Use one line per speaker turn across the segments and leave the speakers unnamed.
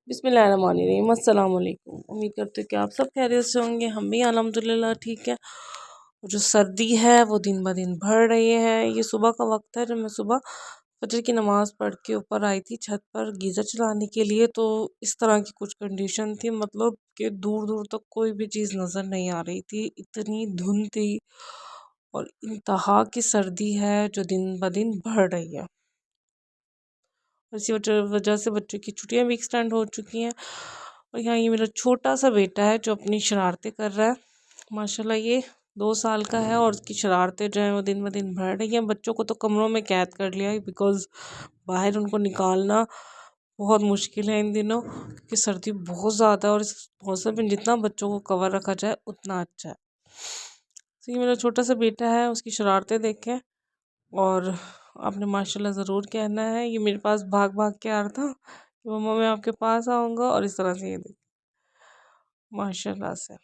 बिस्मिल्लाहिर्रहमानिर्रहीम, अस्सलाम वालेकुम। उम्मीद करते हैं कि आप सब खैरियत से होंगे। हम भी अल्हम्दुलिल्लाह ठीक है। जो सर्दी है वो दिन ब दिन बढ़ रही है। ये सुबह का वक्त है जब मैं सुबह फजर की नमाज़ पढ़ के ऊपर आई थी छत पर गीज़र चलाने के लिए। तो इस तरह की कुछ कंडीशन थी, मतलब कि दूर दूर तक कोई भी चीज़ नज़र नहीं आ रही थी, इतनी धुंध थी और इंतहा की सर्दी है जो दिन ब दिन बढ़ रही है। इसी वजह से बच्चों की छुट्टियां भी एक्सटेंड हो चुकी हैं। और यहाँ ये मेरा छोटा सा बेटा है जो अपनी शरारतें कर रहा है। माशाल्लाह ये 2 साल का है और उसकी शरारतें जो हैं वो दिन ब दिन बढ़ रही हैं। बच्चों को तो कमरों में कैद कर लिया है, बिकॉज़ बाहर उनको निकालना बहुत मुश्किल है इन दिनों, क्योंकि सर्दी बहुत ज़्यादा है और इस मौसम में जितना बच्चों को कवर रखा जाए उतना अच्छा है। तो ये मेरा छोटा सा बेटा है, उसकी शरारतें देखें और आपने माशाल्लाह ज़रूर कहना है। ये मेरे पास भाग भाग के आ रहा था कि मम्मा मैं आपके पास आऊँगा, और इस तरह से ये देख माशाल्लाह से।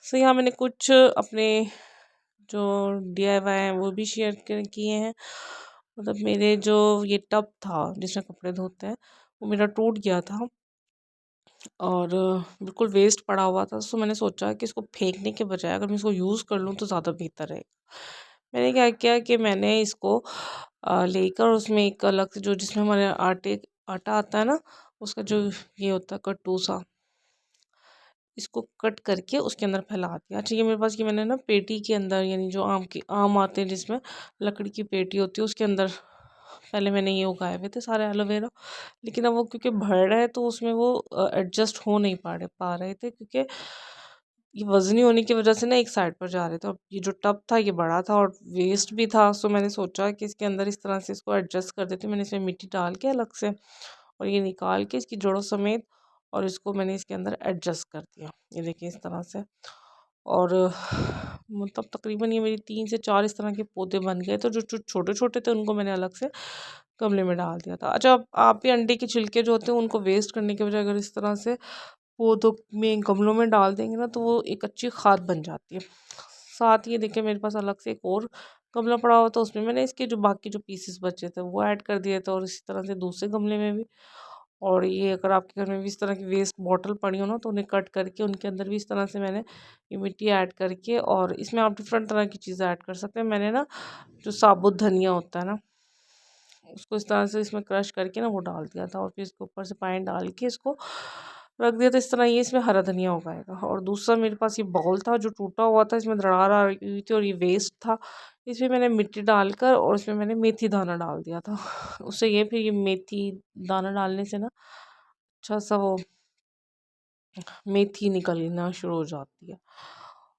सो यहाँ मैंने कुछ अपने जो DIY हैं वो भी शेयर किए हैं। मतलब मेरे जो ये टब था जिसमें कपड़े धोते हैं वो मेरा टूट गया था और बिल्कुल वेस्ट पड़ा हुआ था। सो मैंने सोचा कि इसको फेंकने के बजाय अगर मैं इसको यूज़ कर लूँ तो ज़्यादा बेहतर रहेगा। मैंने क्या किया कि मैंने इसको लेकर उसमें एक अलग से जो जिसमें हमारे आटा आता है ना, उसका जो ये होता है कट्टू सा, इसको कट करके उसके अंदर फैला दिया। अच्छा, ये मेरे पास ये मैंने ना पेटी के अंदर, यानी जो आम आते हैं जिसमें लकड़ी की पेटी होती है उसके अंदर पहले मैंने ये उगाए हुए थे सारे एलोवेरा। लेकिन अब वो क्योंकि भर रहे हैं तो उसमें वो एडजस्ट हो नहीं पा रहे थे, क्योंकि ये वज़नी होने की वजह से ना एक साइड पर जा रहे थे। और ये जो टब था ये बड़ा था और वेस्ट भी था। सो मैंने सोचा कि इसके अंदर इस तरह से इसको एडजस्ट कर देती हूँ। मैंने इसमें मिट्टी डाल के अलग से और ये निकाल के इसकी जड़ों समेत, और इसको मैंने इसके अंदर एडजस्ट कर दिया। ये देखिए इस तरह से। और मतलब तकरीबन ये मेरी 3 से 4 इस तरह के पौधे बन गए। तो जो छोटे छोटे थे उनको मैंने अलग से गमले में डाल दिया था। अच्छा, आप भी अंडे के छिलके जो होते हैं उनको वेस्ट करने के बजाय अगर इस तरह से पौधों में गमलों में डाल देंगे ना तो वो एक अच्छी खाद बन जाती है। साथ ही देखिए मेरे पास अलग से एक और गमला पड़ा हुआ था, उसमें मैंने इसके जो बाकी जो पीसेस बचे थे वो ऐड कर दिए थे, और इसी तरह से दूसरे गमले में भी। और ये अगर आपके घर में भी इस तरह की वेस्ट बॉटल पड़ी हो ना तो उन्हें कट करके उनके अंदर भी इस तरह से मैंने ये मिट्टी ऐड करके, और इसमें आप डिफरेंट तरह की चीज़ें ऐड कर सकते हैं। मैंने ना जो साबुत धनिया होता है ना उसको इस तरह से इसमें क्रश करके ना वो डाल दिया था, और फिर इसके ऊपर से पानी डाल के इसको रख दिया था। इस तरह ये इसमें हरा धनिया उगाएगा। और दूसरा मेरे पास ये बाउल था जो टूटा हुआ था, इसमें दरार आ रही हुई थी और ये वेस्ट था। इसमें मैंने मिट्टी डालकर और इसमें मैंने मेथी दाना डाल दिया था। उससे ये फिर ये मेथी दाना डालने से ना अच्छा सा वो मेथी निकलना शुरू हो जाती है।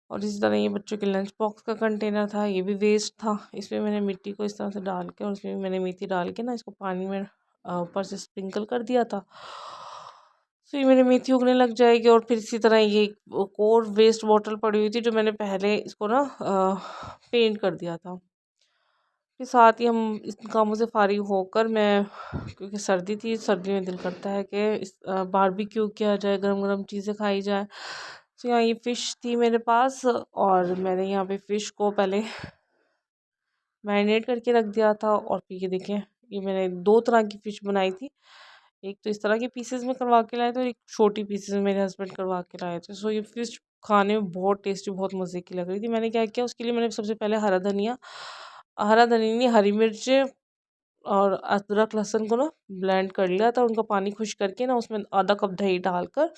और इसी तरह ये बच्चों के लंच बॉक्स का कंटेनर था, ये भी वेस्ट था। इसमें मैंने मिट्टी को इस तरह से डाल के और उसमें मैंने मेथी डाल के ना इसको पानी में ऊपर से स्प्रिंकल कर दिया था। तो ये मेरी मेथी उगने लग जाएगी। और फिर इसी तरह ये एक और वेस्ट बॉटल पड़ी हुई थी जो मैंने पहले इसको ना पेंट कर दिया था। फिर साथ ही हम इस कामों से फारिग होकर मैं, क्योंकि सर्दी थी, सर्दी में दिल करता है कि बारबेक्यू किया जाए, गरम गरम चीज़ें खाई जाए। तो यहाँ ये फ़िश थी मेरे पास और मैंने यहाँ पे फ़िश को पहले मैरिनेट करके रख दिया था। और फिर ये देखें, ये मैंने 2 तरह की फ़िश बनाई थी। एक तो इस तरह के पीसेस में करवा के लाए थे और एक छोटी पीसेस में मेरे हस्बैंड करवा के लाए थे। सो ये फ़िश खाने में बहुत टेस्टी, बहुत मज़े की लग रही थी। मैंने क्या किया, उसके लिए मैंने सबसे पहले हरा धनिया नहीं, हरी मिर्च और अदरक लहसुन को ना ब्लेंड कर लिया था। उनका पानी खुश करके ना उसमें आधा कप दही डालकर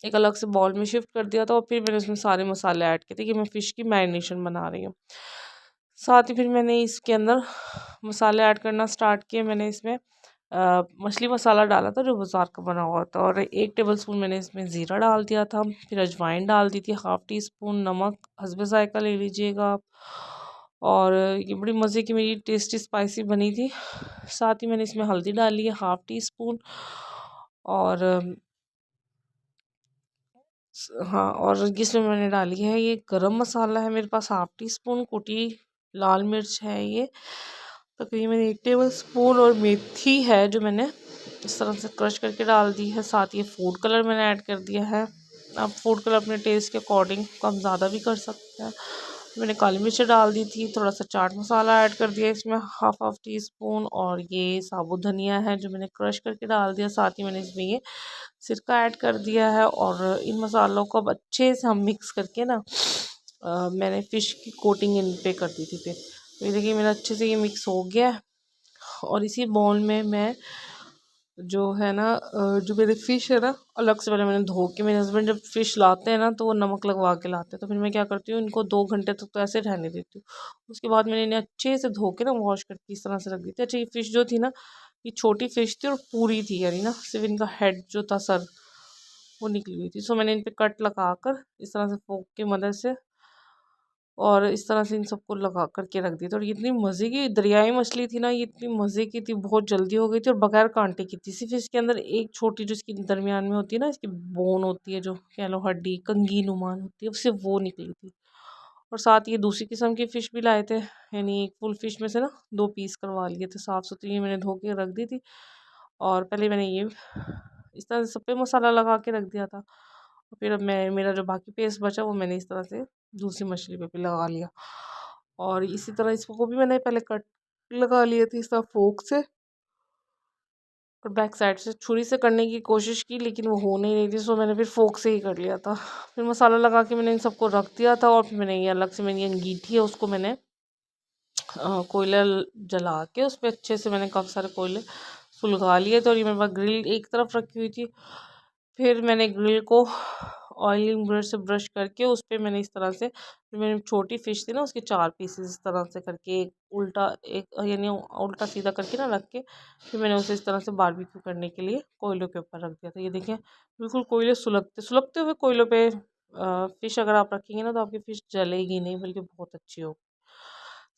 एक अलग से बाउल में शिफ्ट कर दिया था। और फिर मैंने उसमें सारे मसाले ऐड किए थे कि मैं फ़िश की मैरिनेशन बना रही हूँ। साथ ही फिर मैंने इसके अंदर मसाले ऐड करना स्टार्ट किए। मैंने इसमें मछली मसाला डाला था जो बाज़ार का बना हुआ था, और 1 टेबलस्पून मैंने इसमें ज़ीरा डाल दिया था। फिर अजवाइन डाल दी थी, हाफ़ टी स्पून नमक हस्बे ज़ायक़ा ले लीजिएगा आप। और ये बड़ी मज़े की मेरी टेस्टी स्पाइसी बनी थी। साथ ही मैंने इसमें हल्दी डाली है, हाफ़ टी स्पून। और हाँ, और इसमें मैंने डाली है ये गरम मसाला है मेरे पास, हाफ़ टी स्पून कुटी लाल मिर्च है ये तकरीबन 1 टेबल स्पून, और मेथी है जो मैंने इस तरह से क्रश करके डाल दी है। साथ ही फूड कलर मैंने ऐड कर दिया है। आप फूड कलर अपने टेस्ट के अकॉर्डिंग कम ज़्यादा भी कर सकते हैं। मैंने काली मिर्च डाल दी थी, थोड़ा सा चाट मसाला ऐड कर दिया इसमें हाफ टी स्पून, और ये साबुत धनिया है जो मैंने क्रश करके डाल दिया। साथ ही मैंने इसमें ये सिरका ऐड कर दिया है, और इन मसालों को अब अच्छे से हम मिक्स करके ना मैंने फ़िश की कोटिंग इन पे कर दी थी। फिर तो ये देखिए मेरा अच्छे से ये मिक्स हो गया है। और इसी बाउल में मैं जो है ना जो मेरी फ़िश है ना, अलग से पहले मैंने धो के, मेरे हस्बैंड जब फ़िश लाते हैं ना तो वो नमक लगवा के लाते हैं, तो फिर मैं क्या करती हूँ, इनको 2 घंटे तक तो ऐसे रहने देती हूँ। उसके बाद मैंने इन्हें अच्छे से धो के ना वॉश करके इस तरह से रख दी थी। अच्छा, ये फ़िश जो थी ना, ये छोटी फ़िश थी और पूरी थी, यानी ना सिर्फ इनका हेड जो था, सर, वो निकली हुई थी। सो मैंने इन पे कट लगा कर इस तरह से फोक की मदद से, और इस तरह से इन सबको लगा कर के रख दी थी। और ये इतनी मज़े की दरियाई मछली थी ना, ये इतनी मज़े की थी, बहुत जल्दी हो गई थी और बगैर कांटे की थी। सिर्फ इसके अंदर एक छोटी जो इसकी दरमियान में होती है ना, इसकी बोन होती है, जो कह लो हड्डी कंगी नुमान होती है, सिर्फ वो निकली थी। और साथ ये दूसरी किस्म की फ़िश भी लाए थे, यानी एक फुल फ़िश में से ना 2 पीस करवा लिए थे साफ़ सुथरी। ये मैंने धो के रख दी थी, और पहले मैंने ये इस तरह से सब पे मसाला लगा के रख दिया था। फिर अब मैं, मेरा जो बाकी पेस्ट बचा वो मैंने इस तरह से दूसरी मछली पे भी लगा लिया, और इसी तरह इसको भी मैंने पहले कट लगा लिए थे इस तरह फोक से, और बैक साइड से छुरी से करने की कोशिश की, लेकिन वो हो नहीं रही थी, सो मैंने फिर फोक से ही कर लिया था। फिर मसाला लगा के मैंने इन सबको रख दिया था, और फिर मैंने ये अलग से, मेरी अंगीठी है उसको मैंने कोयला जला के उस पर अच्छे से मैंने काफ़ी सारे कोयले सुलगा लिए थे। और ये मेरे पास ग्रिल एक तरफ रखी हुई थी। फिर मैंने ग्रिल को ऑयलिंग ब्रश से ब्रश करके उस पर मैंने इस तरह से, जो मेरी छोटी फ़िश थी ना, उसके 4 पीसेस इस तरह से करके, एक उल्टा, एक यानी उल्टा सीधा करके ना रख के, फिर मैंने उसे इस तरह से बारबेक्यू करने के लिए कोयलों के ऊपर रख दिया था। ये देखिए बिल्कुल कोयले सुलगते सुलगते हुए कोयलों पे फ़िश अगर आप रखेंगे ना, तो आपकी फ़िश जलेगी नहीं, बल्कि बहुत अच्छी होगी।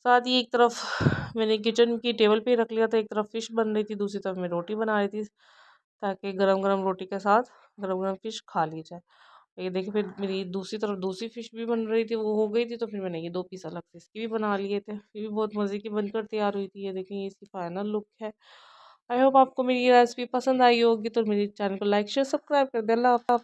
साथ ही एक तरफ मैंने किचन की टेबल पे ही रख लिया था, एक तरफ फ़िश बन रही थी, दूसरी तरफ मैं रोटी बना रही थी, ताकि गरम गरम रोटी के साथ गरम गरम फ़िश खा ली जाए। ये देखिए फिर मेरी दूसरी तरफ दूसरी फ़िश भी बन रही थी, वो हो गई थी, तो फिर मैंने ये 2 पीस अलग से इसकी भी बना लिए थे। ये भी बहुत मज़े की बनकर तैयार हुई थी। ये देखिए, ये इसकी फाइनल लुक है। आई होप आपको मेरी ये रेसिपी पसंद आई होगी, तो मेरे चैनल को लाइक शेयर सब्सक्राइब कर दें। अल्लाह हाफ़िज़।